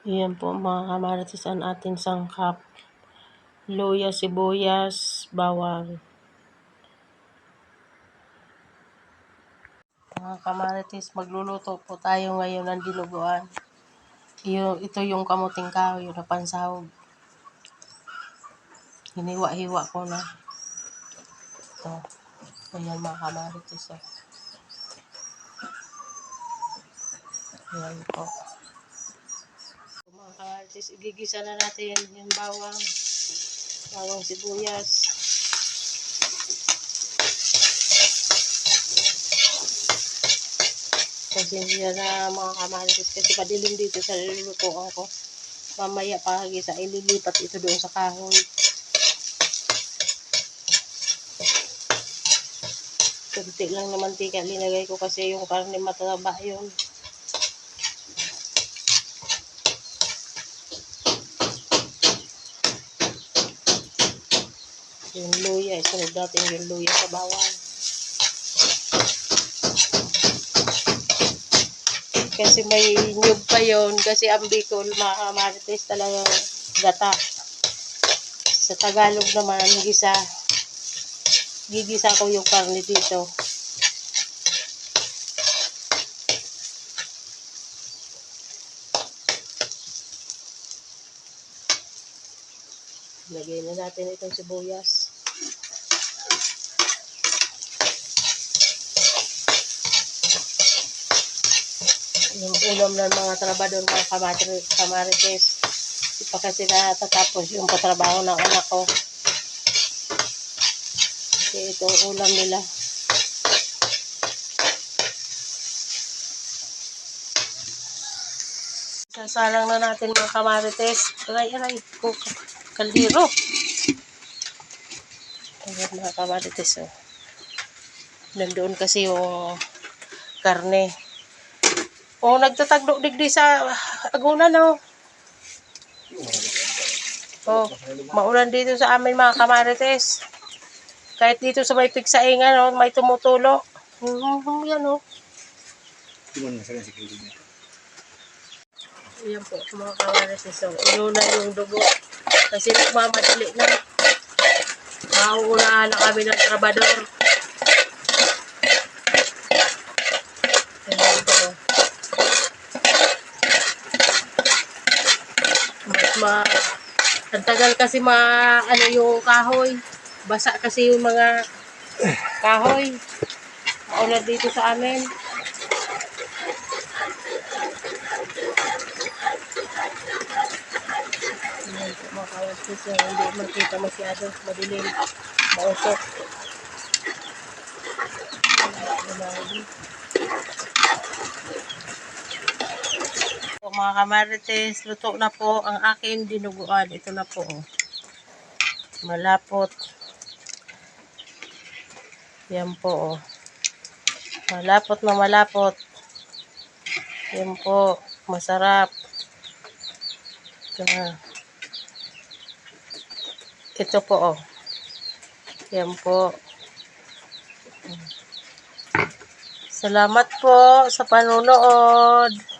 Ayan po mga kamarites ang ating sangkap. Luya, sibuyas, bawang. Mga kamarites, magluluto po tayo ngayon ng dinuguan. Ito yung kamuting kahoy, yung napansahog. Hiniwa-hiwa ko na. Ito. Ayan mga kamarites. Ayan po. Mga kamarites, igigisa na natin yung bawang. Bawang sibuyas. Pasensya na mga kamarites kasi padilim dito sa lulutuan ko. Mamaya pagisa ililipat ito doon sa kahoy. Kunti lang na mantika linagay ko kasi yung karne mataba yun. Yung luya, isunod natin yung luya sa bawang. Kasi may nyug pa yun. Kasi ang Bicol, mga kamarites talagang gata. Sa Tagalog naman, gisa. Gigisa ko yung karne dito. Lagay na natin itong sibuyas. Yung ulam ng mga trabador, mga kamarites. Di pa kasi natatapos yung patrabaho ng anak ko. Kasi itong ulam nila. Sasalang na natin mga kamarites. Aray, kaldero. Ayan mga kamarites. Nandoon kasi yung karne. Nagtatagdo digdi sa agunan, maulan dito sa amin mga kamarites. Kahit dito sa may piksaingan, may tumutulo. Yan, Ayan po, mga kamarites. Inuna yung dugo. Kasi nagmamadali na. Mauunahan na kami ng trabador. Ayan po. Ang tagal kasi yung kahoy. Basa kasi yung mga kahoy. Maulan dito sa amin. Ayan po mga kamarites. Hindi makita masyado. Madilim. Mausok. Mga kamarites, luto na po ang aking dinuguan. Ito na po. Malapot. Yan po. Malapot na malapot. Yan po. Masarap. Ito po. Yan po. Salamat po sa panonood.